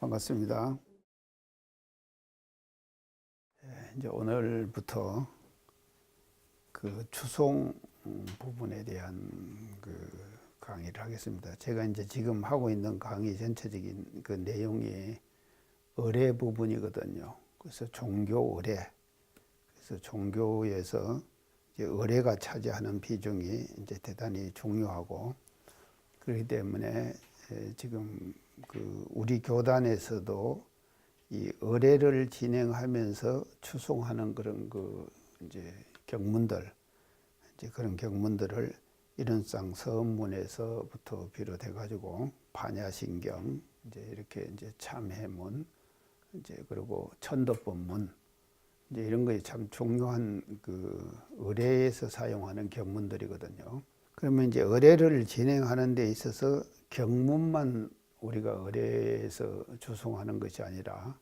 반갑습니다. 이제 오늘부터 그 추송 부분에 대한 그 강의를 하겠습니다. 제가 이제 지금 하고 있는 강의 전체적인 그 내용이 의례 부분이거든요. 그래서 종교 의례. 그래서 종교에서 이제 의례가 차지하는 비중이 이제 대단히 중요하고, 그렇기 때문에 지금 그 우리 교단에서도 이 의례를 진행하면서 추송하는 그런 그 이제 경문들, 이제 그런 경문들을 이른상 서문에서부터 비롯해 가지고 반야신경, 이제 이렇게 이제 참회문, 이제 그리고 천도법문, 이제 이런 것이 참 중요한 그 의례에서 사용하는 경문들이거든요. 그러면 이제 의례를 진행하는 데 있어서 경문만 우리가 의례에서 추송하는 것이 아니라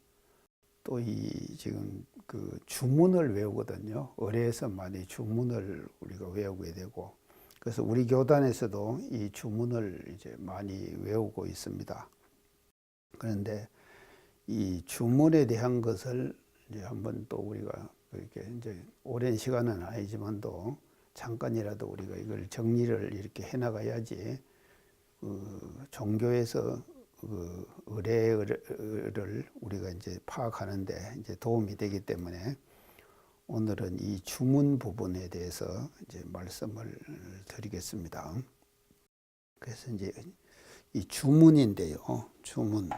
또 이 지금 그 주문을 외우거든요. 의례에서 많이 주문을 우리가 외우게 되고, 그래서 우리 교단에서도 이 주문을 이제 많이 외우고 있습니다. 그런데 이 주문에 대한 것을 이제 한번 또 우리가 이렇게 이제 오랜 시간은 아니지만도 잠깐이라도 우리가 이걸 정리를 이렇게 해나가야지 그 종교에서 그 의례를 우리가 이제 파악하는데 이제 도움이 되기 때문에 오늘은 이 주문 부분에 대해서 이제 말씀을 드리겠습니다. 그래서 이제 이 주문인데요. 주문.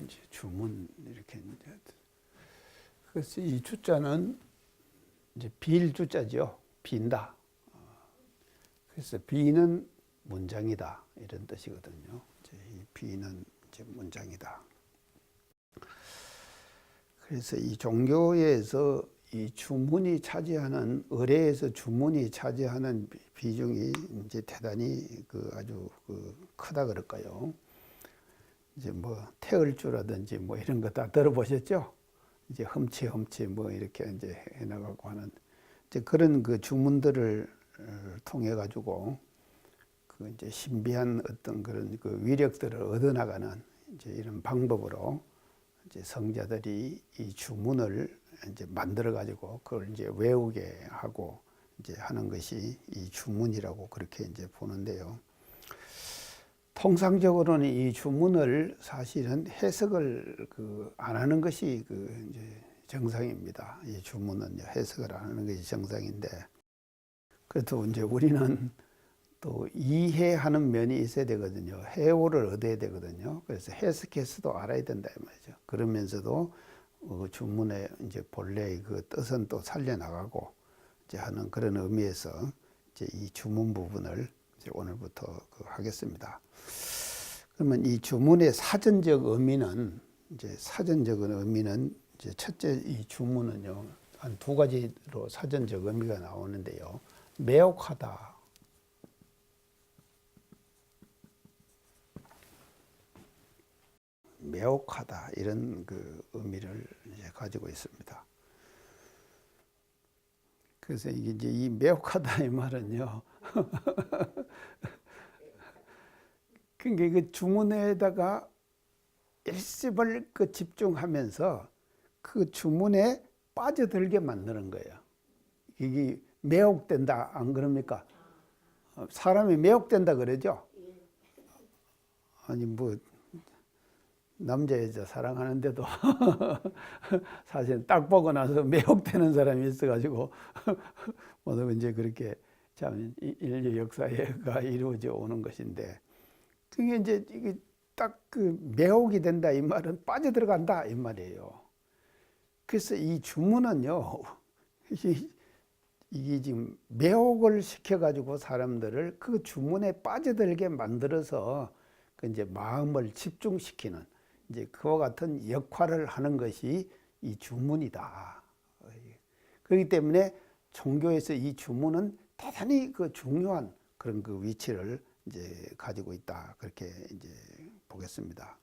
이제 주문 이렇게 이제 그래서 이 주자는 이제 빌 주자죠. 빈다. 그래서 비는 문장이다 이런 뜻이거든요. 이제 이 비는 이제 문장이다. 그래서 이 종교에서 이 주문이 차지하는, 의례에서 주문이 차지하는 비중이 이제 대단히 그 아주 그 크다 그럴까요? 이제 뭐 태을주라든지 뭐 이런 거 다 들어보셨죠? 이제 흠치 뭐 이렇게 이제 해나가고 하는 이제 그런 그 주문들을 통해 가지고 그 이제 신비한 어떤 그런 그 위력들을 얻어나가는 이제 이런 방법으로 이제 성자들이 이 주문을 이제 만들어 가지고 그걸 이제 외우게 하고 이제 하는 것이 이 주문이라고 그렇게 이제 보는데요. 통상적으로는 이 주문을 사실은 해석을 그 안 하는 것이 그 이제 정상입니다. 이 주문은 해석을 안 하는 것이 정상인데, 그래도 이제 우리는 또 이해하는 면이 있어야 되거든요. 해오를 얻어야 되거든요. 그래서 해석해서도 알아야 된다 이 말이죠. 그러면서도 주문의 이제 본래의 그 뜻은 또 살려나가고 이제 하는 그런 의미에서 이제 이 주문 부분을 이제 오늘부터 하겠습니다. 그러면 이 주문의 사전적 의미는 이제 이제 첫째 이 주문은요 한 두 가지로 사전적 의미가 나오는데요. 매혹하다. 매혹하다 이런 그 의미를 이제 가지고 있습니다. 그래서 이제 이 매혹하다 이 말은요. 그러니까 그 주문에다가 일습을 그 집중하면서 그 주문에 빠져들게 만드는 거예요. 이게 매혹된다 안 그럽니까? 사람이 매혹된다 그러죠? 아니 뭐 남자 여자 사랑하는데도 사실 딱 보고 나서 매혹되는 사람이 있어가지고 뭐 이제 그렇게 참 인류 역사가 이루어져 오는 것인데, 그게 이제 이게 딱 그 매혹이 된다 이 말은 빠져들어간다 이 말이에요. 그래서 이 주문은요 이게 지금 매혹을 시켜가지고 사람들을 그 주문에 빠져들게 만들어서 그 이제 마음을 집중시키는 이제 그와 같은 역할을 하는 것이 이 주문이다. 그렇기 때문에 종교에서 이 주문은 대단히 그 중요한 그런 그 위치를 이제 가지고 있다. 그렇게 이제 보겠습니다.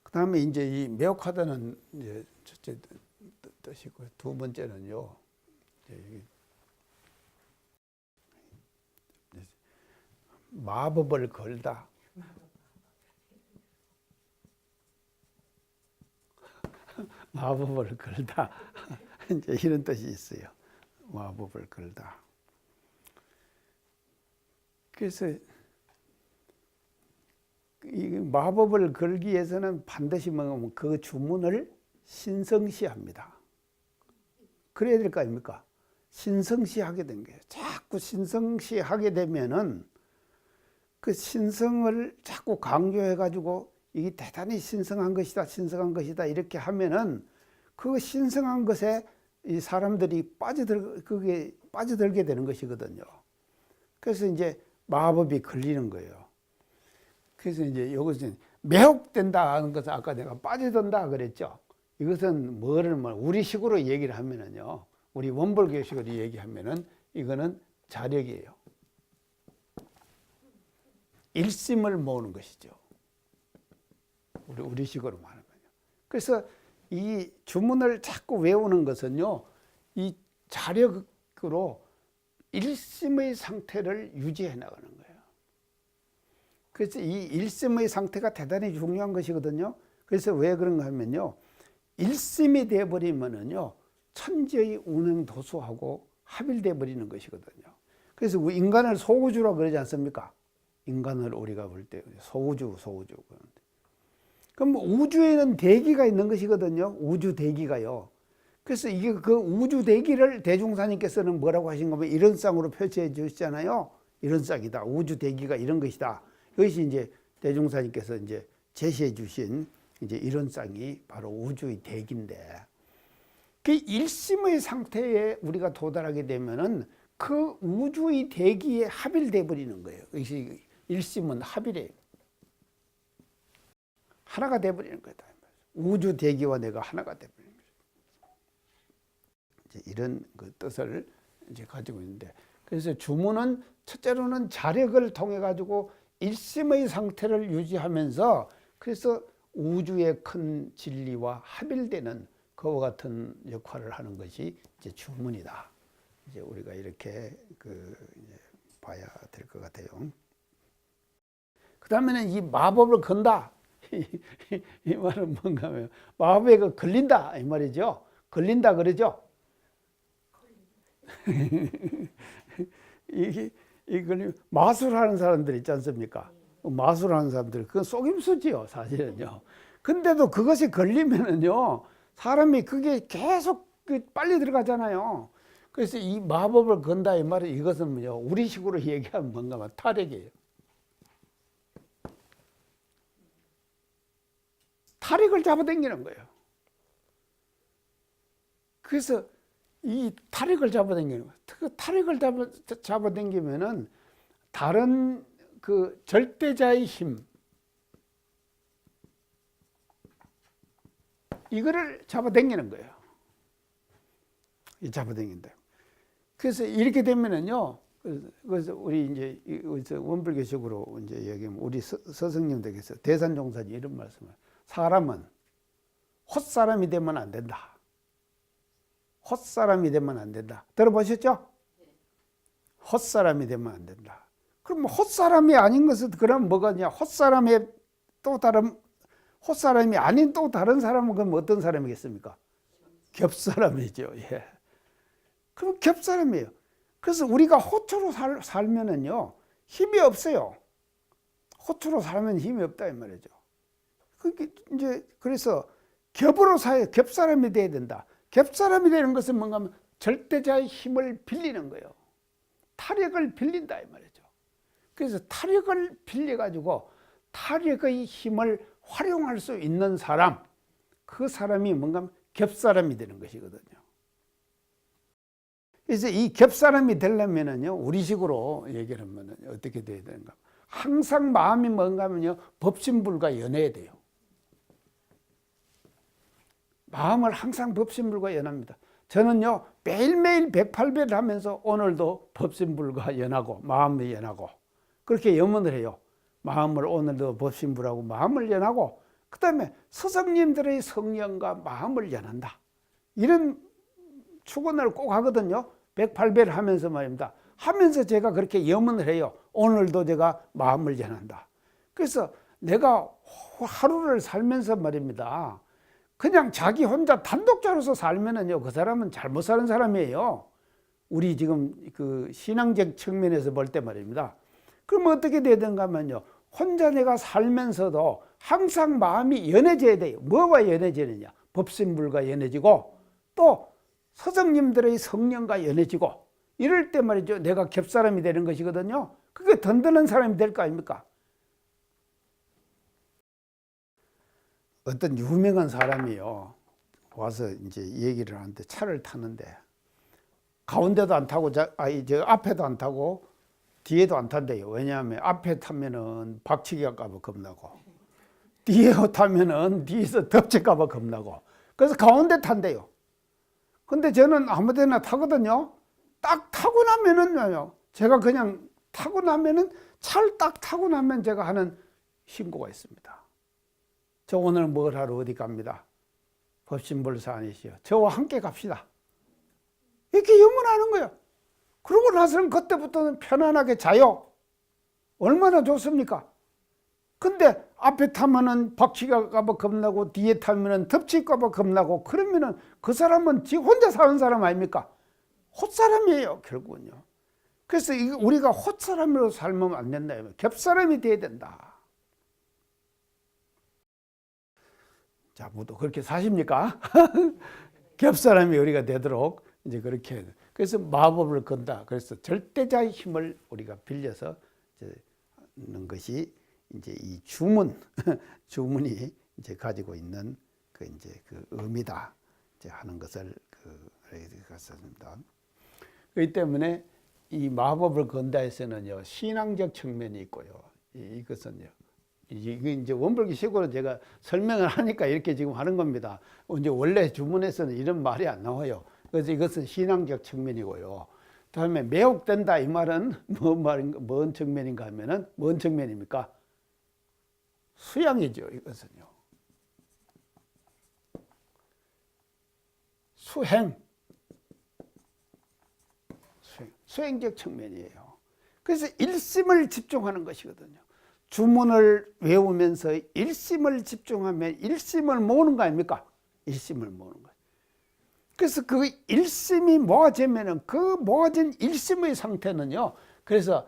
그 다음에 이제 이 매혹하다는 이제 첫째 뜻이고, 두 번째는요. 마법을 걸다. 마법을 걸다. 이제 이런 뜻이 있어요. 마법을 걸다. 그래서 이 마법을 걸기 위해서는 반드시 뭐냐면 그 주문을 신성시합니다. 그래야 될 거 아닙니까? 신성시하게 된 거예요. 자꾸 신성시하게 되면은 그 신성을 자꾸 강조해 가지고 이게 대단히 신성한 것이다, 신성한 것이다 이렇게 하면은 그 신성한 것에 이 사람들이 그게 빠져들게 되는 것이거든요. 그래서 이제 마법이 걸리는 거예요. 그래서 이제 이것은 매혹된다 하는 것은 아까 내가 빠져든다 그랬죠. 이것은 우리식으로 얘기를 하면은요, 우리 원불교식으로 얘기하면은 이거는 자력이에요. 일심을 모으는 것이죠. 우리식으로 말하면요. 그래서 이 주문을 자꾸 외우는 것은요, 이 자력으로 일심의 상태를 유지해 나가는 거예요. 그래서 이 일심의 상태가 대단히 중요한 것이거든요. 그래서 왜 그런가 하면요, 일심이 되어버리면은요, 천지의 운행도수하고 합일돼 버리는 것이거든요. 그래서 인간을 소우주라고 그러지 않습니까? 인간을 우리가 볼 때 소우주 그러는데, 그럼 우주에는 대기가 있는 것이거든요. 우주 대기가요. 그래서 이게 그 우주 대기를 대중사님께서는 뭐라고 하신 거면 이런 쌍으로 표시해 주시잖아요. 이런 쌍이다. 우주 대기가 이런 것이다. 이것이 이제 대중사님께서 이제 제시해 주신 이제 이런 쌍이 바로 우주의 대기인데, 그 일심의 상태에 우리가 도달하게 되면은 그 우주의 대기에 합일돼 버리는 거예요. 이것이 일심은 합일이에요. 하나가 돼 버리는 거다. 우주 대기와 내가 하나가 돼 버리는 거죠. 이제 이런 그 뜻을 이제 가지고 있는데, 그래서 주문은 첫째로는 자력을 통해 가지고 일심의 상태를 유지하면서, 그래서 우주의 큰 진리와 합일되는 그와 같은 역할을 하는 것이 이제 주문이다. 이제 우리가 이렇게 이제 봐야 될 것 같아요. 그 다음에는 이 마법을 건다. 이 말은 뭔가 하면 마법에 걸린다 이 말이죠. 걸린다 그러죠. 이걸 마술하는 사람들 있지 않습니까? 마술하는 사람들 그건 속임수지요, 사실은요. 근데도 그것이 걸리면은요, 사람이 그게 계속 빨리 들어가잖아요. 그래서 이 마법을 건다 이 말은, 이것은 뭐죠? 우리식으로 얘기하면 뭔가 하면 탈핵이에요. 탈핵을 잡아당기는 거예요. 그래서 이 탈핵을 잡아당기는 거예요. 그 탈핵을 잡아당기면은 다른 그 절대자의 힘, 이거를 잡아당기는 거예요. 잡아당긴다. 그래서 이렇게 되면은요, 그래서 우리 이제 원불교식으로 이제 얘기하면 우리 스승님들께서 대산종사님 이런 말씀을, 사람은 헛사람이 되면 안 된다. 헛사람이 되면 안 된다. 들어보셨죠? 헛사람이 되면 안 된다. 그럼 헛사람이 아닌 것은 그럼 뭐가냐? 헛사람이 또 다른, 헛사람이 아닌 또 다른 사람은 그럼 어떤 사람이겠습니까? 겹사람이죠. 예. 그럼 겹사람이에요. 그래서 우리가 호초로 살면은요, 힘이 없어요. 호초로 살면 힘이 없다 이 말이죠. 그래서 겹으로 겹사람이 돼야 된다. 겹사람이 되는 것은 뭔가 하면 절대자의 힘을 빌리는 거예요. 탈핵을 빌린다 이 말이죠. 그래서 탈핵을 빌려 가지고 탈핵의 힘을 활용할 수 있는 사람, 그 사람이 뭔가 하면 겹사람이 되는 것이거든요. 그래서 이 겹사람이 되려면은요, 우리식으로 얘기를 하면 어떻게 돼야 되는가? 항상 마음이 뭔가 하면요, 법신불과 연해야 돼요. 마음을 항상 법신불과 연합니다. 저는요, 매일매일 108배를 하면서 오늘도 법신불과 연하고 마음이 연하고 그렇게 염원을 해요. 마음을 오늘도 법신불하고 마음을 연하고, 그 다음에 스승님들의 성령과 마음을 연한다. 이런 축원을 꼭 하거든요. 108배를 하면서 말입니다. 하면서 제가 그렇게 염원을 해요. 오늘도 제가 마음을 전한다. 그래서 내가 하루를 살면서 말입니다. 그냥 자기 혼자 단독자로서 살면은요, 그 사람은 잘못 사는 사람이에요. 우리 지금 그 신앙적 측면에서 볼 때 말입니다. 그럼 어떻게 되든가 하면요, 혼자 내가 살면서도 항상 마음이 연해져야 돼요. 뭐와 연해지느냐? 법신불과 연해지고 또 서정님들의 성령과 연해지고 이럴 때 말이죠, 내가 겹사람이 되는 것이거든요. 그게 든든한 사람이 될 거 아닙니까? 어떤 유명한 사람이요, 와서 이제 얘기를 하는데 차를 타는데 가운데도 안 타고 저 앞에도 안 타고 뒤에도 안 탄대요. 왜냐하면 앞에 타면은 박치기 할까봐 겁나고 뒤에 타면은 뒤에서 덮칠까봐 겁나고 그래서 가운데 탄대요. 근데 저는 아무데나 타거든요. 딱 타고 나면은요, 제가 그냥 타고 나면은 차를 딱 타고 나면 제가 하는 신고가 있습니다. 저 오늘 뭘 하러 어디 갑니다. 법신불사 아니시요. 저와 함께 갑시다. 이렇게 염원하는 거예요. 그러고 나서는 그때부터는 편안하게 자요. 얼마나 좋습니까? 근데 앞에 타면은 박치기할까봐 겁나고 뒤에 타면은 덮칠까봐 겁나고 그러면은 그 사람은 지 혼자 사는 사람 아닙니까? 헛사람이에요, 결국은요. 그래서 우리가 헛사람으로 살면 안 된다. 겹사람이 돼야 된다. 자, 모두 그렇게 사십니까? 겹사람이 우리가 되도록 이제 그렇게. 그래서 마법을 건다. 그래서 절대자의 힘을 우리가 빌려서 있는 것이 이제 이 주문, 주문이 이제 가지고 있는 그 이제 그 의미다. 이제 하는 것을 갔습니다. 그렇기 때문에 이 마법을 건다에서는요, 신앙적 측면이 있고요. 이것은요, 이게 이제 원불교식으로 제가 설명을 하니까 이렇게 지금 하는 겁니다. 이제 원래 주문에서는 이런 말이 안 나와요. 그래서 이것은 신앙적 측면이고요. 다음에 매혹된다 이 말은 뭔 측면인가 하면은 뭔 측면입니까? 수양이죠, 이것은요. 수행적 측면이에요. 그래서 일심을 집중하는 것이거든요. 주문을 외우면서 일심을 집중하면 일심을 모으는 거 아닙니까? 일심을 모으는 거. 그래서 그 일심이 모아지면은 그 모아진 일심의 상태는요, 그래서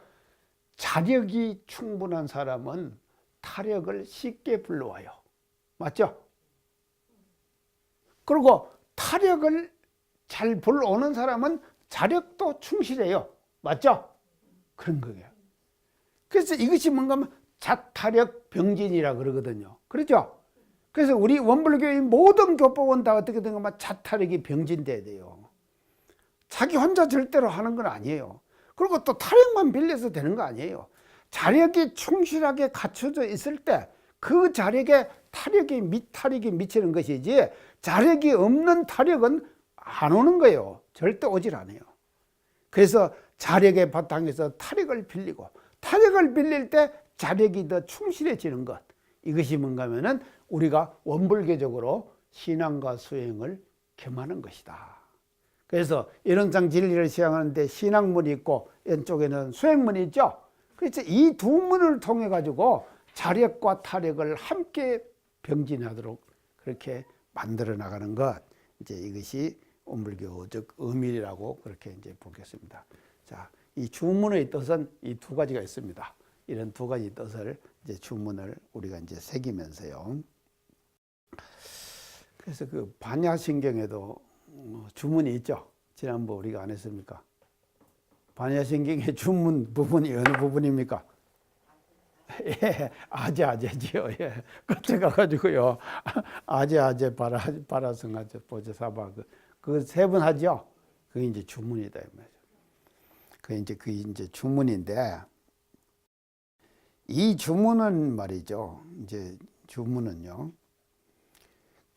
자력이 충분한 사람은 타력을 쉽게 불러와요. 맞죠? 그리고 타력을 잘 불러오는 사람은 자력도 충실해요. 맞죠? 그런 거예요. 그래서 이것이 뭔가 하면 자타력 병진이라 그러거든요. 그렇죠? 그래서 우리 원불교의 모든 교법은 다 어떻게 된가 하면 자타력이 병진돼야 돼요. 자기 혼자 절대로 하는 건 아니에요. 그리고 또 타력만 빌려서 되는 거 아니에요. 자력이 충실하게 갖춰져 있을 때 그 자력에 타력이 미치는 것이지, 자력이 없는 타력은 안 오는 거예요. 절대 오질 않아요. 그래서 자력의 바탕에서 타력을 빌리고, 타력을 빌릴 때 자력이 더 충실해지는 것, 이것이 뭔가 하면은 우리가 원불교적으로 신앙과 수행을 겸하는 것이다. 그래서 이론상 진리를 시행하는데 신앙문이 있고 왼쪽에는 수행문이 있죠. 그래서 이 두 문을 통해 가지고 자력과 타력을 함께 병진하도록 그렇게 만들어 나가는 것, 이제 이것이 원불교적 의미라고 그렇게 이제 보겠습니다. 자, 이 주문의 뜻은 이 두 가지가 있습니다. 이런 두 가지 뜻을 이제 주문을 우리가 이제 새기면서요. 그래서 그 반야신경에도 주문이 있죠. 지난번 우리가 안 했습니까? 반야신경의 주문 부분이 어느 부분입니까? 예, 아제지요. 예, 끝에 가가지고요. 아제 바라성아제 보제사바 그 세 번 하죠. 그게 이제 주문이다 이 말이죠. 그게 이제 주문인데, 이 주문은 말이죠. 이제 주문은요,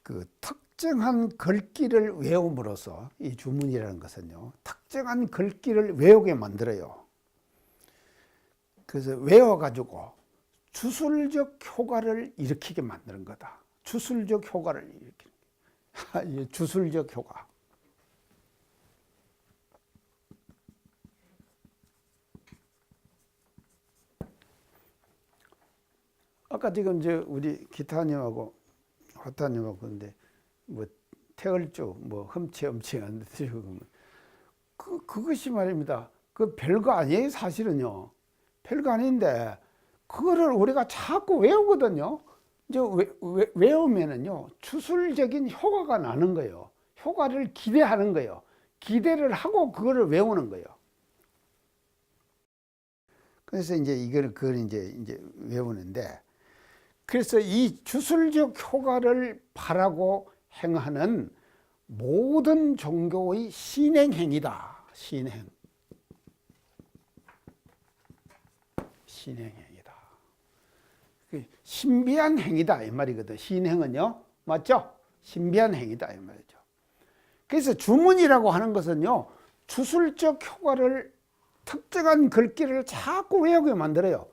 그 특정한 글귀를 외움으로써, 이 주문이라는 것은요, 특정한 글귀를 외우게 만들어요. 그래서 외워가지고 주술적 효과를 일으키게 만드는 거다. 주술적 효과를 일으키는 거다. 주술적 효과. 아까 지금 이제 우리 기타님하고 화타님하고 근데 뭐 태을주 뭐 흠치 안 드시고 그것이 말입니다. 그 별거 아니에요, 사실은요. 별거 아닌데 그거를 우리가 자꾸 외우거든요. 이제 외우면은요 추술적인 효과가 나는 거예요. 효과를 기대하는 거예요. 기대를 하고 그거를 외우는 거예요. 그래서 이제 그걸 이제 외우는데, 그래서 이 주술적 효과를 바라고 행하는 모든 종교의 신행행위다. 신행행위다. 신비한 행위다 이 말이거든. 신행은요, 맞죠? 신비한 행위다 이 말이죠. 그래서 주문이라고 하는 것은요, 주술적 효과를 특정한 글귀를 자꾸 외우게 만들어요.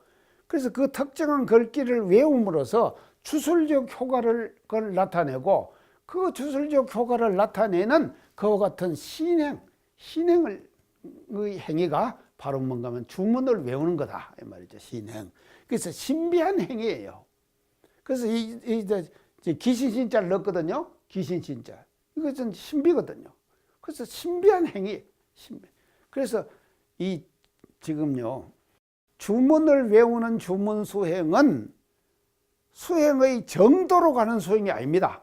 그래서 그 특정한 글귀를 외움으로써 주술적 효과를 나타내고, 그 주술적 효과를 나타내는 그와 같은 신행의 행위가 바로 뭔가 하면 주문을 외우는 거다 이 말이죠. 신행. 그래서 신비한 행위예요. 그래서 이 귀신신자를 넣었거든요. 귀신신자. 이것은 신비거든요. 그래서 신비한 행위. 그래서 지금요, 주문을 외우는 주문 수행은 수행의 정도로 가는 수행이 아닙니다.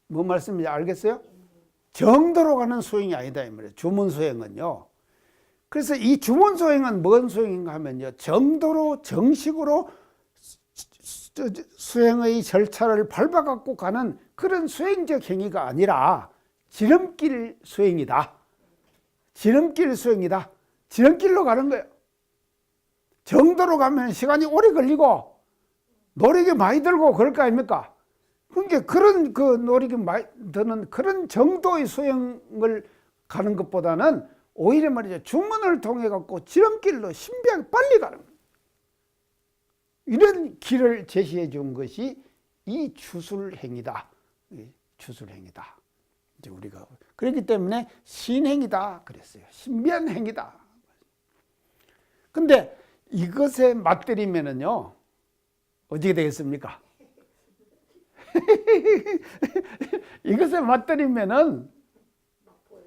뭔 말씀인지 알겠어요? 정도로 가는 수행이 아니다 이 말이에요. 주문 수행은요. 그래서 이 주문 수행은 뭔 수행인가 하면요, 정도로 정식으로 수행의 절차를 밟아갖고 가는 그런 수행적 행위가 아니라 지름길 수행이다. 지름길 수행이다. 지름길로 가는 거예요. 정도로 가면 시간이 오래 걸리고 노력이 많이 들고 그럴 거 아닙니까? 그러니까 그런 노력이 많이 드는 그런 정도의 수행을 가는 것보다는 오히려 말이죠, 주문을 통해 갖고 지름길로 신비하게 빨리 가는 거예요. 이런 길을 제시해 준 것이 이 주술행위다. 주술행위다. 이제 우리가 그렇기 때문에 신행이다 그랬어요. 신비한 행위다. 근데 이것에 맞들이면은요, 어떻게 되겠습니까? 이것에 맞들이면은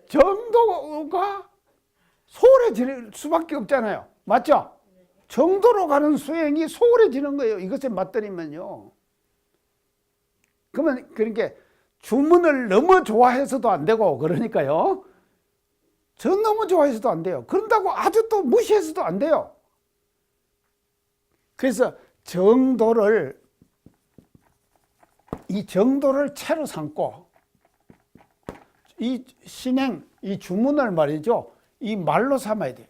정도가 소홀해질 수밖에 없잖아요. 맞죠? 정도로 가는 수행이 소홀해지는 거예요. 이것에 맞들이면요. 그러면 그러니까 주문을 너무 좋아해서도 안 되고, 그러니까요, 저 너무 좋아해서도 안 돼요. 그런다고 아주 또 무시해서도 안 돼요. 그래서 이 정도를 채로 삼고, 이 신행, 이 주문을 말이죠, 이 말로 삼아야 돼요.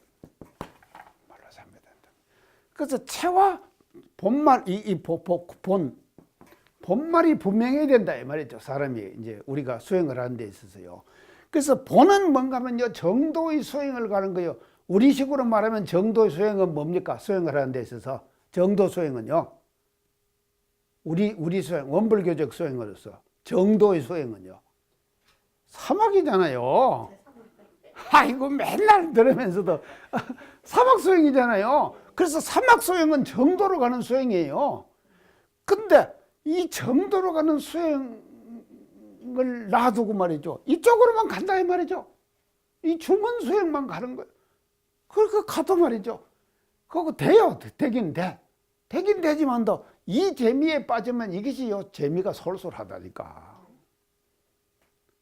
말로 삼아야 된다. 그래서 채와 본말, 본말이 분명해야 된다 이 말이죠. 사람이 이제 우리가 수행을 하는 데 있어서요. 그래서 본은 뭔가 하면요, 정도의 수행을 가는 거예요. 우리식으로 말하면 정도의 수행은 뭡니까? 수행을 하는 데 있어서 정도 수행은요, 우리 수행, 원불교적 수행으로서 정도의 수행은요, 사막이잖아요. 아이고 맨날 들으면서도 사막 수행이잖아요. 그래서 사막 수행은 정도로 가는 수행이에요. 근데 이 정도로 가는 수행을 놔두고 말이죠, 이쪽으로만 간다 이 말이죠. 이 주문 수행만 가는 거예요. 그렇게 가도 말이죠, 그거 돼요. 되긴 되지만도 이 재미에 빠지면 이것이요, 재미가 솔솔하다니까.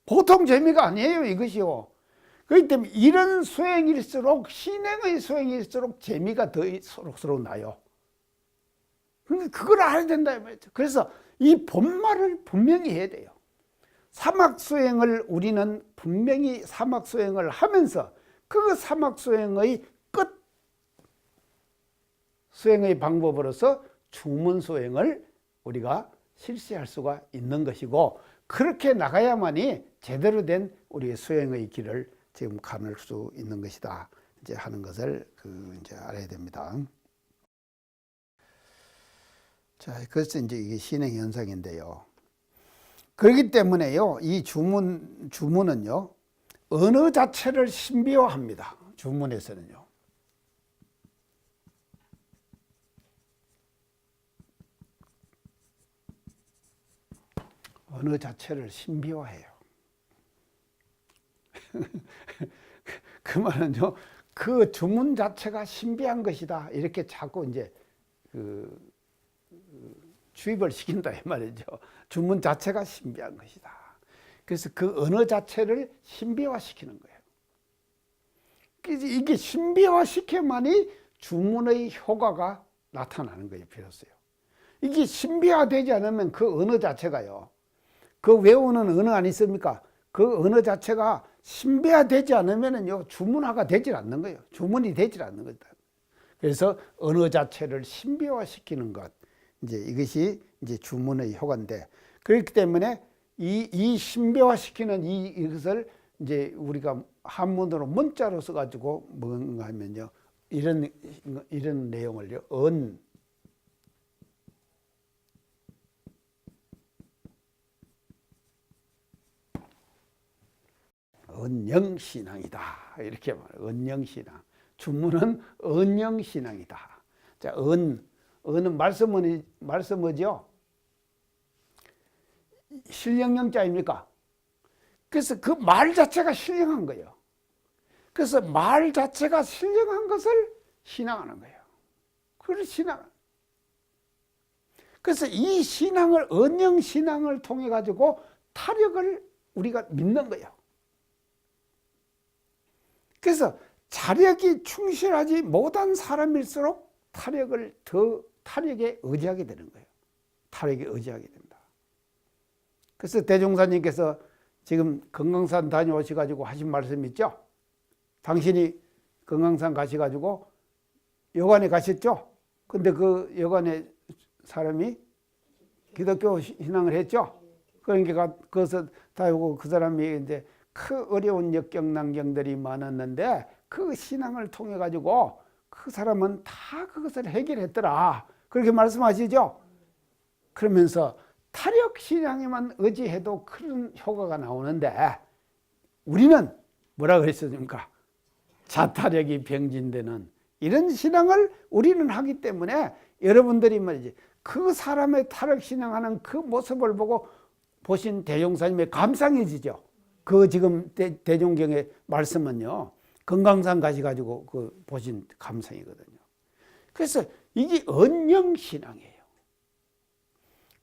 보통 재미가 아니에요, 이것이요. 그렇기 때문에 이런 수행일수록, 신행의 수행일수록 재미가 더 서로 나요. 그러니까 그걸 알아야 된다. 그래서 이 본말을 분명히 해야 돼요. 사막수행을 우리는 분명히 사막수행을 하면서 그 사막수행의 끝 수행의 방법으로서 주문수행을 우리가 실시할 수가 있는 것이고, 그렇게 나가야만이 제대로 된 우리의 수행의 길을 지금 가는 수 있는 것이다 이제 하는 것을 이제 알아야 됩니다. 자, 그래서 이제 이게 신행 현상인데요. 그렇기 때문에요, 이 주문은요, 언어 자체를 신비화합니다. 주문에서는요. 언어 자체를 신비화해요. 그 말은요, 그 주문 자체가 신비한 것이다. 이렇게 자꾸 이제 주입을 시킨다 이 말이죠. 주문 자체가 신비한 것이다. 그래서 그 언어 자체를 신비화시키는 거예요. 그래서 이게 신비화시켜만이 주문의 효과가 나타나는 거예요, 비로소요. 이게 신비화되지 않으면 그 언어 자체가요, 그 외우는 언어 아니습니까? 그 언어 자체가 신비화되지 않으면요, 주문화가 되질 않는 거예요. 주문이 되질 않는 거다. 그래서 언어 자체를 신비화시키는 것, 이제 이것이 이제 주문의 효과인데, 그렇기 때문에 이 신비화시키는 이것을 이제 우리가 한문으로 문자로 써가지고 뭔가 하면요, 이런 내용을요, 언영신앙이다. 이렇게 말해요. 언영신앙. 주문은 언영신앙이다. 자, 언은 말씀어죠? 신령영자입니까? 그래서 그 말 자체가 신령한 거예요. 그래서 말 자체가 신령한 것을 신앙하는 거예요. 그걸 신앙. 그래서 이 신앙을, 언영신앙을 통해 가지고 타력을 우리가 믿는 거예요. 그래서 자력이 충실하지 못한 사람일수록 타력에 의지하게 되는 거예요. 타력에 의지하게 된다. 그래서 대종사님께서 지금 금강산 다녀오셔가지고 하신 말씀 있죠? 당신이 금강산 가셔가지고 여관에 가셨죠? 근데 그 여관에 사람이 기독교 신앙을 했죠? 그러니까 그것을 다니고 그 사람이 이제 그 어려운 역경난경들이 많았는데 그 신앙을 통해 가지고 그 사람은 다 그것을 해결했더라. 그렇게 말씀하시죠? 그러면서 타력 신앙에만 의지해도 그런 효과가 나오는데 우리는 뭐라 그랬습니까? 자타력이 병진되는 이런 신앙을 우리는 하기 때문에 여러분들이 말이지 그 사람의 타력 신앙하는 그 모습을 보고 보신 대종사님의 감상해지죠. 그 지금 대종경의 말씀은요, 금강산 가셔가지고 그 보신 감상이거든요. 그래서 이게 언영신앙이에요.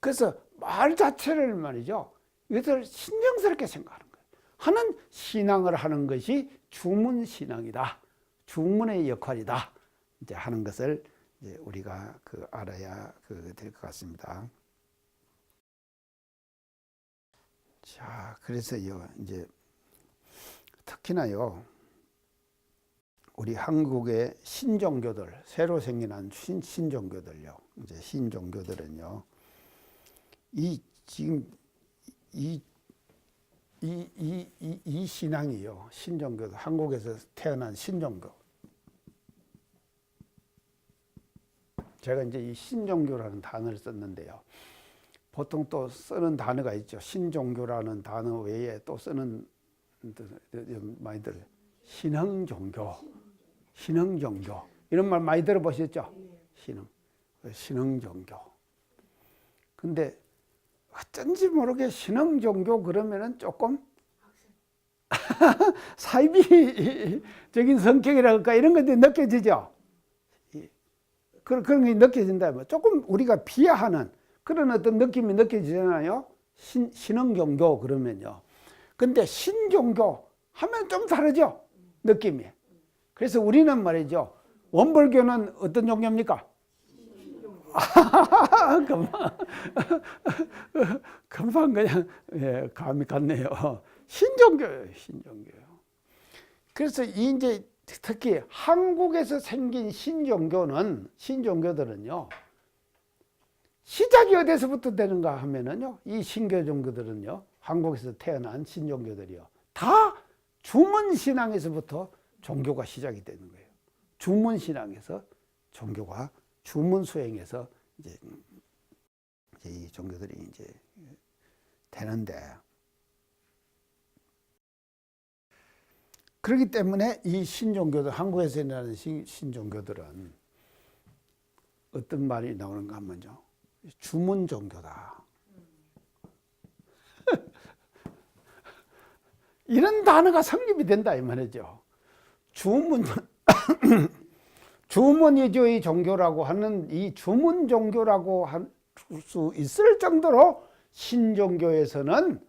그래서 말 자체를 말이죠, 이것을 신령스럽게 생각하는 거예요. 하는 신앙을 하는 것이 주문신앙이다. 주문의 역할이다. 이제 하는 것을 이제 우리가 알아야 될 것 같습니다. 자, 그래서요, 이제 특히나요, 우리 한국의 신종교들, 새로 생겨난 신종교들요, 이제 신종교들은요, 지금 이 신앙이요, 신종교도 한국에서 태어난 신종교. 제가 이제 이 신종교라는 단어를 썼는데요. 보통 또 쓰는 단어가 있죠. 신종교라는 단어 외에 또 쓰는 많이들 신흥종교, 신흥종교 이런 말 많이 들어보셨죠? 신흥종교. 근데 어쩐지 모르게 신흥종교 그러면은 조금 사이비적인 성격이랄까 이런 것들이 느껴지죠. 그런 게 느껴진다면 조금 우리가 비하하는 그런 어떤 느낌이 느껴지잖아요. 신흥종교 그러면요. 근데 신종교 하면 좀 다르죠. 느낌이. 그래서 우리는 말이죠. 원불교는 어떤 종교입니까? 금방 그냥 감이 갔네요. 신종교예요. 신종교요. 그래서 이제 특히 한국에서 생긴 신종교들은요. 시작이 어디서부터 되는가 하면은요, 이 신교 종교들은요, 한국에서 태어난 신종교들이요, 다 주문신앙에서부터 종교가 시작이 되는 거예요. 주문신앙에서 종교가 주문수행에서 이제 이 종교들이 이제 되는데, 그렇기 때문에 이 신종교들, 한국에서 일어나는 신종교들은 어떤 말이 나오는가 하면요, 주문 종교다. 이런 단어가 성립이 된다 이 말이죠. 주문위주의 종교라고 하는 이 주문 종교라고 할 수 있을 정도로 신종교에서는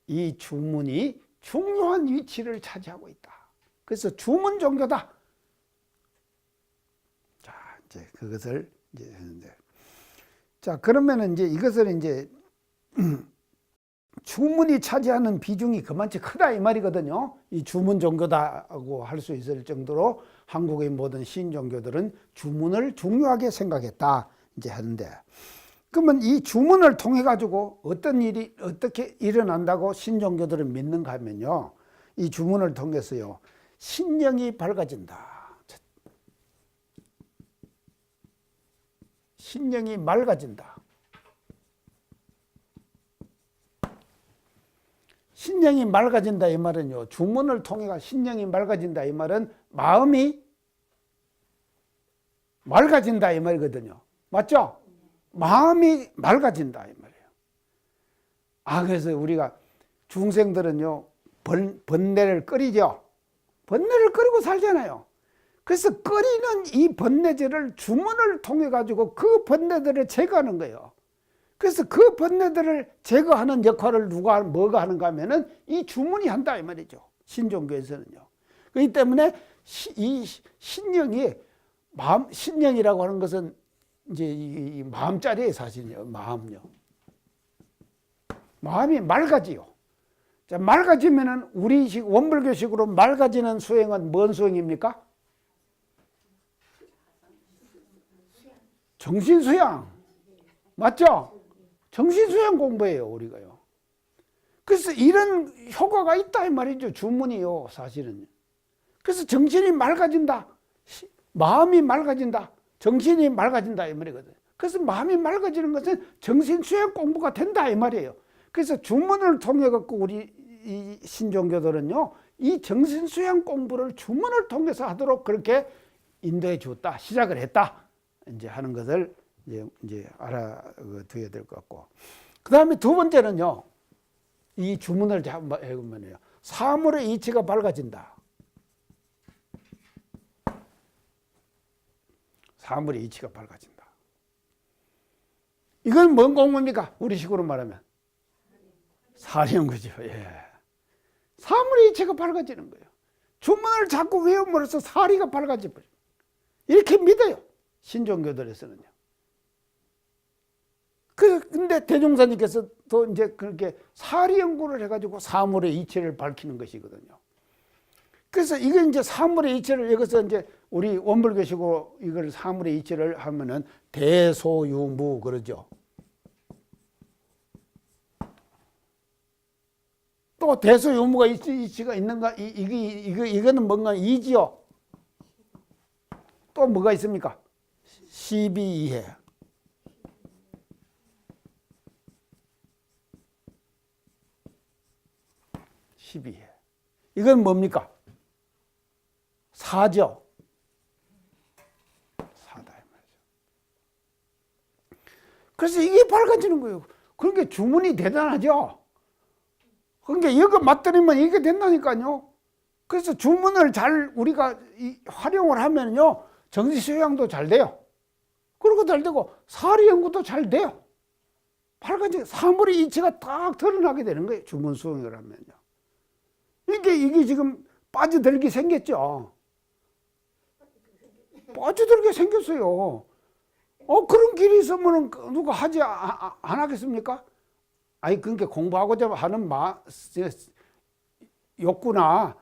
이 주문이 중요한 위치를 차지하고 있다. 그래서 주문 종교다. 자, 이제 그것을 이제 하는데, 자, 그러면은 이제 이것을 이제 주문이 차지하는 비중이 그만치 크다 이 말이거든요. 이 주문 종교다고 할 수 있을 정도로 한국의 모든 신종교들은 주문을 중요하게 생각했다 이제 하는데, 그러면 이 주문을 통해 가지고 어떤 일이 어떻게 일어난다고 신종교들은 믿는가 하면요, 이 주문을 통해서요 신령이 밝아진다. 신령이 맑아진다. 신령이 맑아진다 이 말은요, 주문을 통해가 신령이 맑아진다 이 말은 마음이 맑아진다 이 말이거든요. 맞죠? 마음이 맑아진다 이 말이에요. 그래서 우리가 중생들은요 번뇌를 끓이죠. 번뇌를 끓이고 살잖아요. 그래서 끓이는 이 번뇌제를 주문을 통해 가지고 그 번뇌들을 제거하는 거예요. 그래서 그 번뇌들을 제거하는 역할을 뭐가 하는가 하면은 이 주문이 한다 이 말이죠. 신종교에서는요. 그렇기 때문에 이 신령이 신령이라고 하는 것은 이제 이 마음자리에 사실이요. 마음요. 마음이 맑아지요. 자, 맑아지면은 우리식 원불교식으로 맑아지는 수행은 뭔 수행입니까? 정신수양. 맞죠? 정신수양 공부예요, 우리가요. 그래서 이런 효과가 있다 이 말이죠. 주문이요, 사실은. 그래서 정신이 맑아진다. 마음이 맑아진다. 정신이 맑아진다 이 말이거든. 그래서 마음이 맑아지는 것은 정신수양 공부가 된다 이 말이에요. 그래서 주문을 통해 갖고 우리 이 신종교들은요 이 정신수양 공부를 주문을 통해서 하도록 그렇게 인도해 주었다, 시작을 했다 이제 하는 것을 이제 알아둬야 될 것 같고, 그 다음에 두 번째는요 이 주문을 해보면요 사물의 이치가 밝아진다. 사물의 이치가 밝아진다. 이건 뭔 공부입니까? 우리식으로 말하면 사령구죠. 예. 사물의 이치가 밝아지는 거예요. 주문을 자꾸 외움으로써 사리가 밝아져 버려요. 이렇게 믿어요, 신종교들에서는요. 근데 대종사님께서 또 이제 그렇게 사리 연구를 해가지고 사물의 이치를 밝히는 것이거든요. 그래서 이게 이제 사물의 이치를 여기서 이제 우리 원불교식으로 이걸 사물의 이치를 하면은 대소유무 그러죠. 또 대소유무가 이치가 있는가? 이거는 뭔가 이지요. 또 뭐가 있습니까? 시비이해. 시비이해. 이건 뭡니까? 사죠. 사다 이 말이죠. 그래서 이게 밝아지는 거예요. 그러니까 주문이 대단하죠. 그러니까 이거 맞들이면 이게 된다니까요. 그래서 주문을 잘 우리가 활용을 하면요 정신수양도 잘 돼요. 그리고 잘 되고 사리 연구도 잘 돼요. 밝아지 사물의 이치가 딱 드러나게 되는 거예요. 주문 수행을 하면요. 이게 지금 빠져들게 생겼죠. 빠져들게 생겼어요. 그런 길이 있으면 누가 하지 안 하겠습니까? 그러니까 공부하고자 하는 욕구나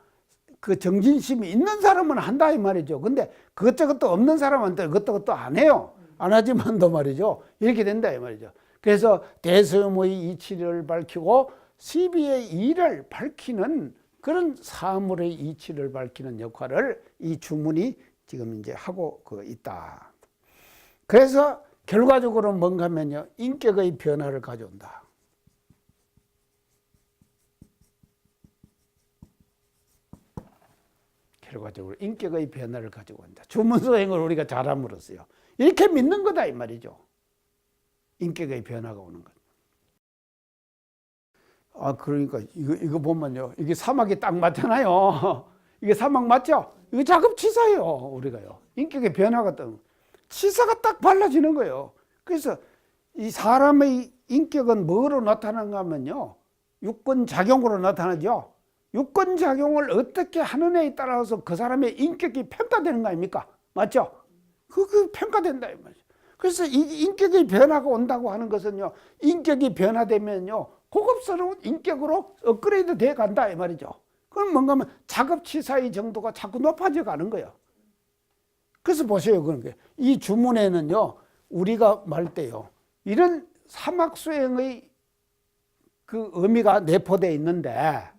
그 정진심이 있는 사람은 한다 이 말이죠. 근데 그것저것도 없는 사람한테 그것도 안 해요. 안 하지만도 말이죠. 이렇게 된다 이 말이죠. 그래서 대소유무의 이치를 밝히고 시비의 이를 밝히는 그런 사물의 이치를 밝히는 역할을 이 주문이 지금 이제 하고 있다. 그래서 결과적으로 뭔가 하면요 인격의 변화를 가져온다. 결과적으로 인격의 변화를 가지고 온다. 주문수행을 우리가 잘함으로써요. 이렇게 믿는 거다 이 말이죠. 인격의 변화가 오는 것. 그러니까 이거 보면요. 이게 사막이 딱 맞잖아요. 이게 사막 맞죠? 이거 자급치사예요, 우리가요. 인격의 변화가 딱, 치사가 딱 발라지는 거예요. 그래서 이 사람의 인격은 뭐로 나타나는가 하면요. 유권작용으로 나타나죠. 유권작용을 어떻게 하느냐에 따라서 그 사람의 인격이 평가되는 거 아닙니까? 맞죠? 그 평가된다, 이 말이죠. 그래서 이 인격의 변화가 온다고 하는 것은요. 인격이 변화되면요. 고급스러운 인격으로 업그레이드 돼 간다, 이 말이죠. 그럼 뭔가 하면 자급치사의 정도가 자꾸 높아져 가는 거예요. 그래서 보세요. 그러니까 이 주문에는요. 우리가 말 때요. 이런 사막 수행의 그 의미가 내포되어 있는데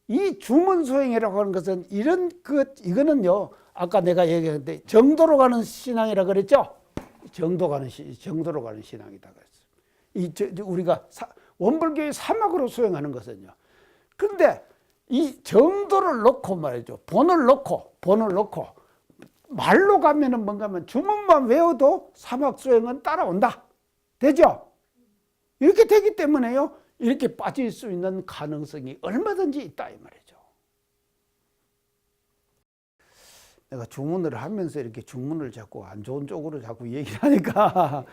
이 주문 수행이라고 하는 것은 이거는요. 아까 내가 얘기했는데 정도로 가는 신앙이라 그랬죠. 정도로 가는 신앙이다 그랬어요. 우리가 원불교의 사막으로 수행하는 것은요. 근데 이 정도를 놓고 말이죠. 본을 놓고 말로 가면은 뭔가 하면 주문만 외워도 사막 수행은 따라온다. 되죠? 이렇게 되기 때문에요. 이렇게 빠질 수 있는 가능성이 얼마든지 있다 이 말이죠. 내가 주문을 하면서 이렇게 주문을 자꾸 안 좋은 쪽으로 자꾸 얘기를 하니까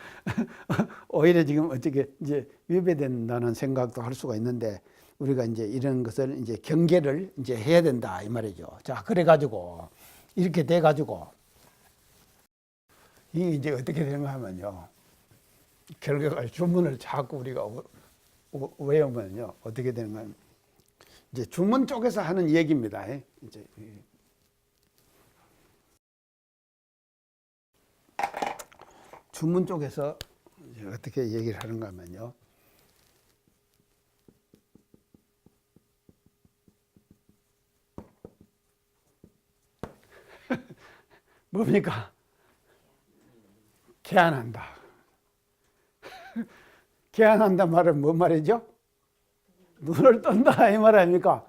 오히려 지금 어떻게 이제 위배된다는 생각도 할 수가 있는데 우리가 이제 이런 것을 이제 경계를 이제 해야 된다 이 말이죠. 자, 그래가지고 이렇게 돼가지고 이게 이제 어떻게 되는가 하면요. 결과가 주문을 자꾸 우리가 외우면요. 어떻게 되는가 하면 이제 주문 쪽에서 하는 얘기입니다. 이제 주문 쪽에서 이제 어떻게 얘기를 하는가 하면요. 뭡니까? 개안한다. 개안한다 말은 뭔 말이죠? 눈을 뜬다 이 말 아닙니까?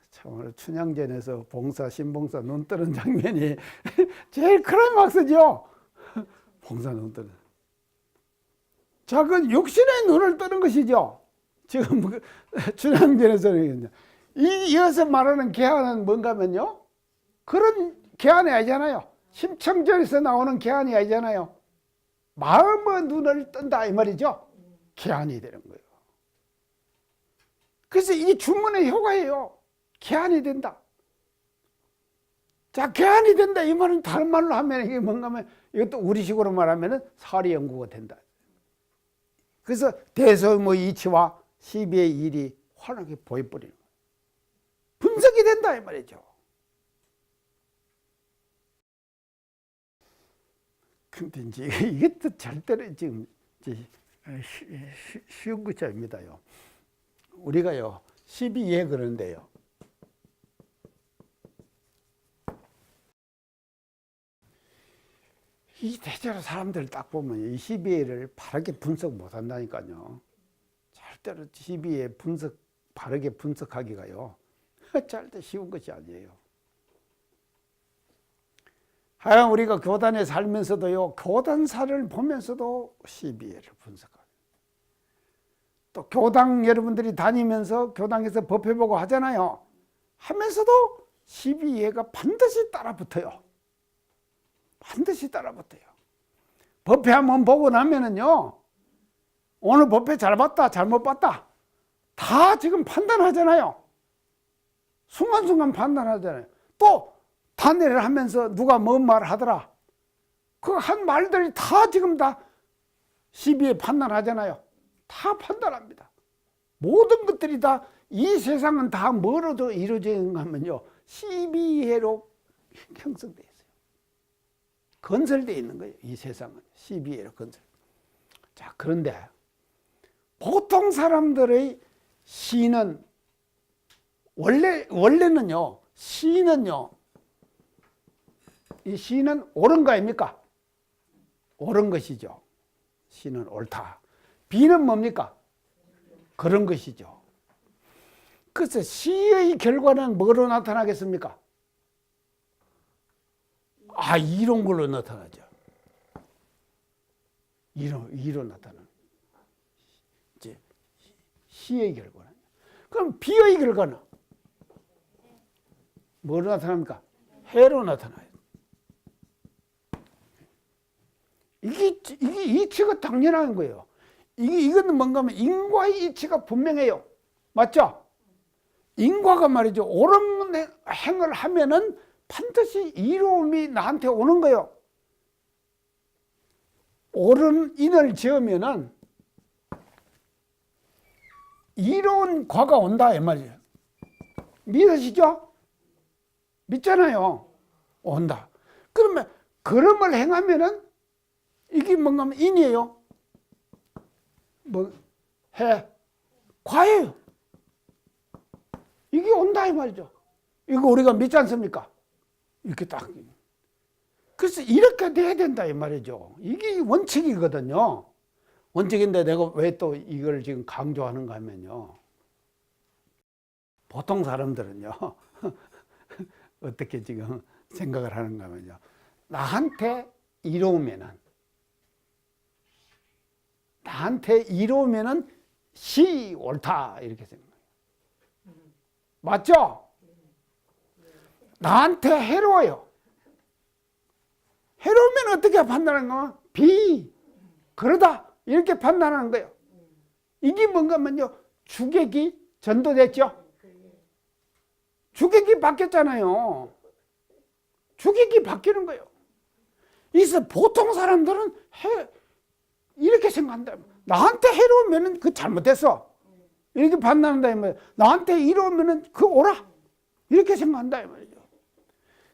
참으로 춘향전에서 봉사, 신봉사 눈 뜨는 장면이 제일 클라이막스죠. 봉사 눈 뜨는. 자, 그건 육신의 눈을 뜨는 것이죠. 지금 춘향전에서는 이어서 말하는 개안은 뭔가 하면요. 그런 개안이 아니잖아요. 심청전에서 나오는 개안이 아니잖아요. 마음의 눈을 뜬다 이 말이죠. 개안이 되는 거예요. 그래서 이게 주문의 효과예요. 개안이 된다. 자, 개안이 된다 이 말은 다른 말로 하면 이게 뭔가 하면 이것도 우리식으로 말하면은 사리 연구가 된다. 그래서 대소의 이치와 시비의 일이 환하게 보여버리는 거예요. 분석이 된다 이 말이죠. 근데 이제 이것도 절대로 지금 쉬운 것이 아닙니다요. 우리가요, 12회 그러는데요. 이 대체로 사람들 딱 보면 이 12회를 바르게 분석 못 한다니까요. 절대로 12회 바르게 분석하기가요. 절대 쉬운 것이 아니에요. 하여간 우리가 교단에 살면서도요, 교단사를 보면서도 12회를 분석하고, 또 교당 여러분들이 다니면서 교당에서 법회보고 하잖아요. 하면서도 12회가 반드시 따라붙어요. 반드시 따라붙어요. 법회 한번 보고 나면은요, 오늘 법회 잘 봤다, 잘못 봤다, 다 지금 판단하잖아요. 순간순간 판단하잖아요. 또 단회를 하면서 누가 뭔 말을 하더라. 그 한 말들이 다 지금 다 12회 판단하잖아요. 다 판단합니다. 모든 것들이 다 이 세상은 다 뭐로도 이루어지는가 하면요. 12회로 형성되어 있어요. 건설되어 있는 거예요. 이 세상은 12회로 건설. 자, 그런데 보통 사람들의 시는 원래는요. 시는요. 이 시는 옳은 거 아닙니까? 옳은 것이죠. 시는 옳다. 비는 뭡니까? 그런 것이죠. 그래서 시의 결과는 뭐로 나타나겠습니까? 이런 걸로 나타나죠. 이로 나타나는. 이제 시의 결과는. 그럼 비의 결과는 뭐로 나타납니까? 해로 나타나요. 이게 이치가 당연한 거예요. 이거는 뭔가 하면 인과의 이치가 분명해요. 맞죠? 인과가 말이죠. 옳은 행을 하면은 반드시 이로움이 나한테 오는 거예요. 옳은 인을 지으면은 이로운 과가 온다 이 말이에요. 믿으시죠? 믿잖아요. 온다. 그러면 걸음을 행하면은 이게 뭔가 하면 인이에요. 뭐 해 과예요. 이게 온다 이 말이죠. 이거 우리가 믿지 않습니까? 이렇게 딱. 그래서 이렇게 돼야 된다 이 말이죠. 이게 원칙이거든요. 원칙인데 내가 왜 또 이걸 지금 강조하는가 하면요. 보통 사람들은요. 어떻게 지금 생각을 하는가 하면요. 나한테 이로우면은 시 옳다 이렇게 생각해요. 맞죠? 나한테 해로워요. 해로우면 어떻게 판단하는 거야? 비, 그러다 이렇게 판단하는 거예요. 이게 뭔가 하면요. 주객이 전도됐죠? 주객이 바뀌었잖아요. 주객이 바뀌는 거예요. 그래서 보통 사람들은 이렇게 생각한다. 나한테 해로우면 그 잘못됐어. 이렇게 판단한다. 나한테 이로우면 그 오라. 이렇게 생각한다.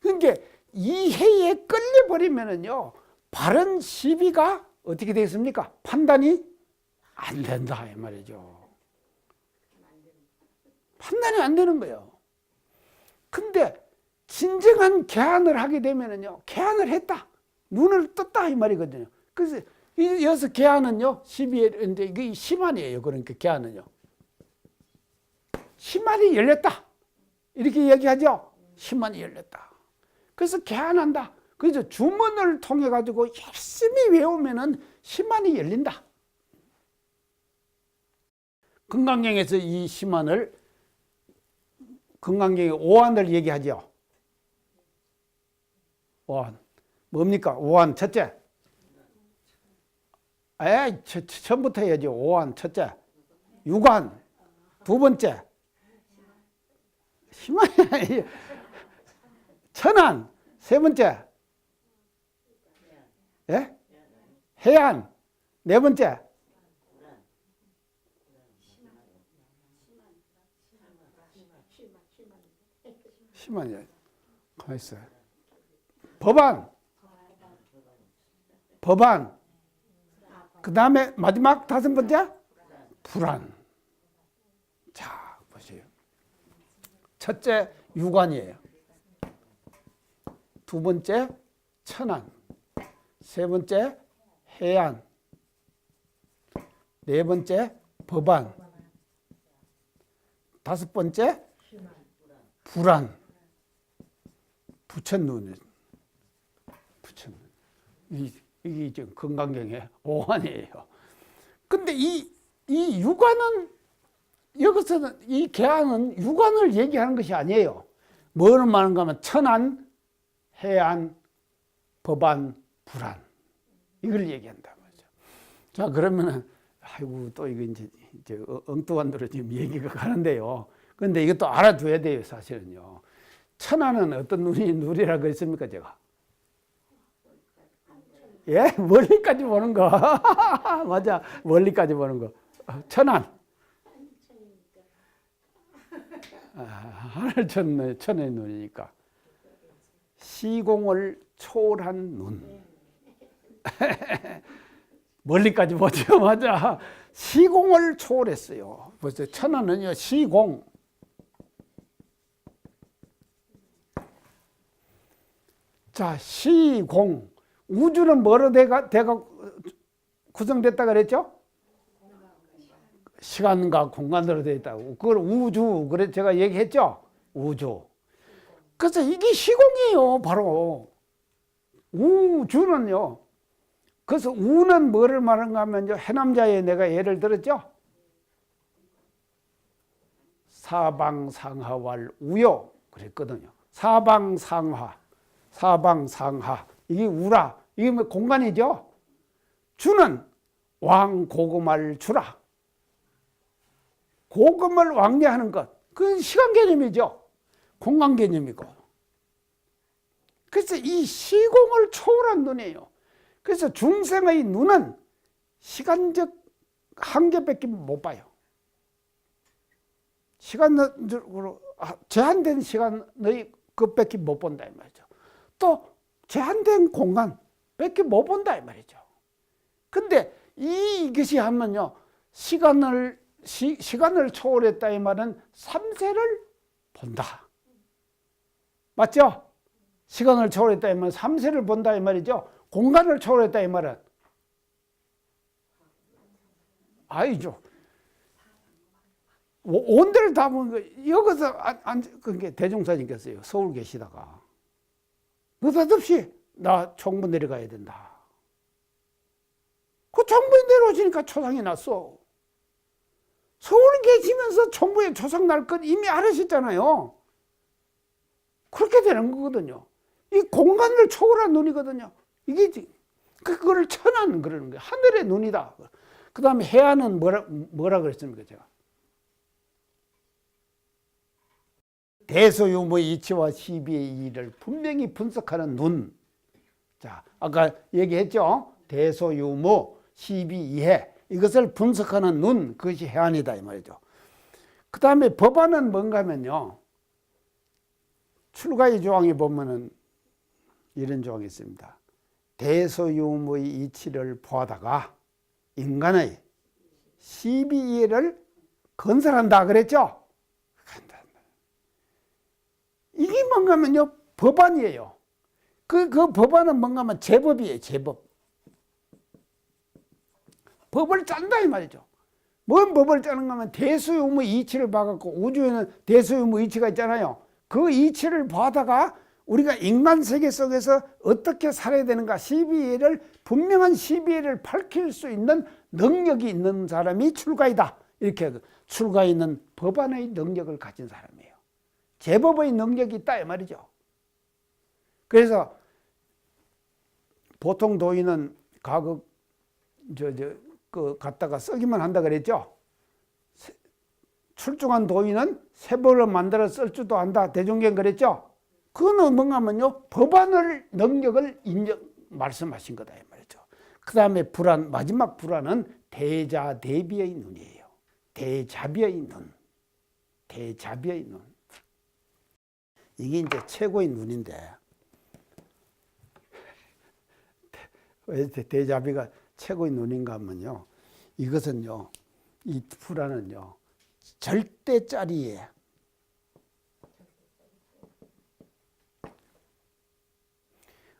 그러니까 이 해에 끌려버리면은요. 바른 시비가 어떻게 되겠습니까? 판단이 안 된다. 이 말이죠. 판단이 안 되는 거예요. 근데 진정한 개안을 하게 되면은요. 개안을 했다. 눈을 떴다. 이 말이거든요. 그래서 여기서 개안은요. 시비에, 이제 이게 시만이에요. 그러니까 개안은요. 시만이 열렸다. 이렇게 얘기하죠. 시만이 열렸다. 그래서 개안한다. 그래서 주문을 통해 가지고 열심히 외우면은 시만이 열린다. 금강경에서 이 시만을 금강경의 오한을 얘기하죠. 오한. 뭡니까? 오한 첫째. 처음부터 해야죠. 오한 첫째. 유관 두 번째. 시만이 천안 세 번째. 예? 해안 네 번째. 시만이 가만 있어요. 법안 그 다음에 마지막 다섯 번째 불안. 자 보세요. 첫째 유관이에요. 두 번째 천안, 세 번째 해안, 네 번째 법안, 다섯 번째 불안. 부처눈. 이게 지금 건강경의 오한이에요. 근데 이 유관은 여기서는 이 개안은 유관을 얘기하는 것이 아니에요. 뭐를 말하는가 하면 천안, 해안, 법안, 불안 이걸 얘기한다 말이죠. 자 그러면은 아이고 또 이거 이제 엉뚱한 데로 지금 얘기가 가는데요. 근데 이것도 알아둬야 돼요 사실은요. 천안은 어떤 눈이라고 했습니까 제가? 예, 멀리까지 보는 거. 맞아, 멀리까지 보는 거. 천안. 하늘 천의 눈이니까. 시공을 초월한 눈. 멀리까지 보죠. 맞아. 시공을 초월했어요. 벌써 천안은요, 시공. 자, 시공. 우주는 뭐로 대가 구성됐다 그랬죠? 시간과 공간으로 되어 있다고. 그걸 우주. 그래 제가 얘기했죠? 우주. 그래서 이게 시공이에요. 바로. 우주는요. 그래서 우는 뭐를 말하는가 하면요. 해남자에 내가 예를 들었죠? 사방상하왈 우요 그랬거든요. 사방상하, 사방상하 이게 우라, 이게 뭐 공간이죠. 주는 왕고금할 주라. 고금을 왕래하는 것, 그건 시간 개념이죠. 공간 개념이고. 그래서 이 시공을 초월한 눈이에요. 그래서 중생의 눈은 시간적 한계밖에 못 봐요. 시간으로 제한된 시간의 그밖에 못 본다 이 말이죠. 또 제한된 공간밖에 못 본다 이 말이죠. 근데 이것이 하면요, 시간을 초월했다 이 말은 3세를 본다. 맞죠? 시간을 초월했다 이 말은 3세를 본다 이 말이죠. 공간을 초월했다 이 말은 아니죠. 온데를 다 보는 거. 여기서 그게 대종사님께서요, 서울 계시다가 느닷없이 나 총무 내려가야 된다. 그 총무에 내려오시니까 초상이 났어. 서울에 계시면서 총무에 초상 날 것 이미 알으셨잖아요. 그렇게 되는 거거든요. 이 공간을 초월한 눈이거든요. 이게 그거를 천안 그러는 거예요. 하늘의 눈이다. 그 다음에 해안은 뭐라 그랬습니까, 제가? 대소유무의 이치와 시비의 이를 분명히 분석하는 눈. 자, 아까 얘기했죠? 대소유무, 시비이해. 이것을 분석하는 눈, 그것이 해안이다 이 말이죠. 그 다음에 법안은 뭔가 하면요, 출가의 조항에 보면은 이런 조항이 있습니다. 대소유무의 이치를 보다가 인간의 시비이해를 건설한다 그랬죠? 이게 뭔가 하면요, 법안이에요. 그 법안은 뭔가 하면 제법이에요, 제법. 법을 짠다 이 말이죠. 뭔 법을 짜는가 하면 대소유무 이치를 봐갖고, 우주에는 대소유무 이치가 있잖아요. 그 이치를 봐다가 우리가 인간 세계 속에서 어떻게 살아야 되는가, 시비를, 분명한 시비를 밝힐 수 있는 능력이 있는 사람이 출가이다. 이렇게 출가에 있는 법안의 능력을 가진 사람이에요. 제법의 능력이 있다 이 말이죠. 그래서 보통 도인은 가급 갖다가 쓰기만 한다 그랬죠. 출중한 도인은 세법을 만들어 쓸 줄도 안다. 대종경 그랬죠. 그거는 뭔가 하면요, 법안을 능력을 말씀하신 거다 이 말이죠. 그 다음에 불안, 마지막 불안은 대자대비의 눈이에요. 대자비의 눈, 대자비의 눈. 이게 이제 최고의 눈인데, 왜 대자비가 최고의 눈인가 하면요, 이것은요, 이 불안은요, 절대짜리에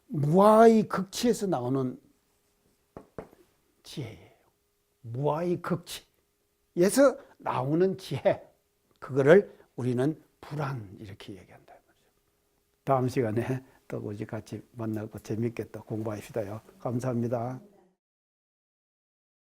무아의 극치에서 나오는 지혜예요. 무아의 극치에서 나오는 지혜, 그거를 우리는 불안 이렇게 얘기한다. 다음 시간에 또 우리 같이 만나고 재밌게 또 공부합시다요. 감사합니다.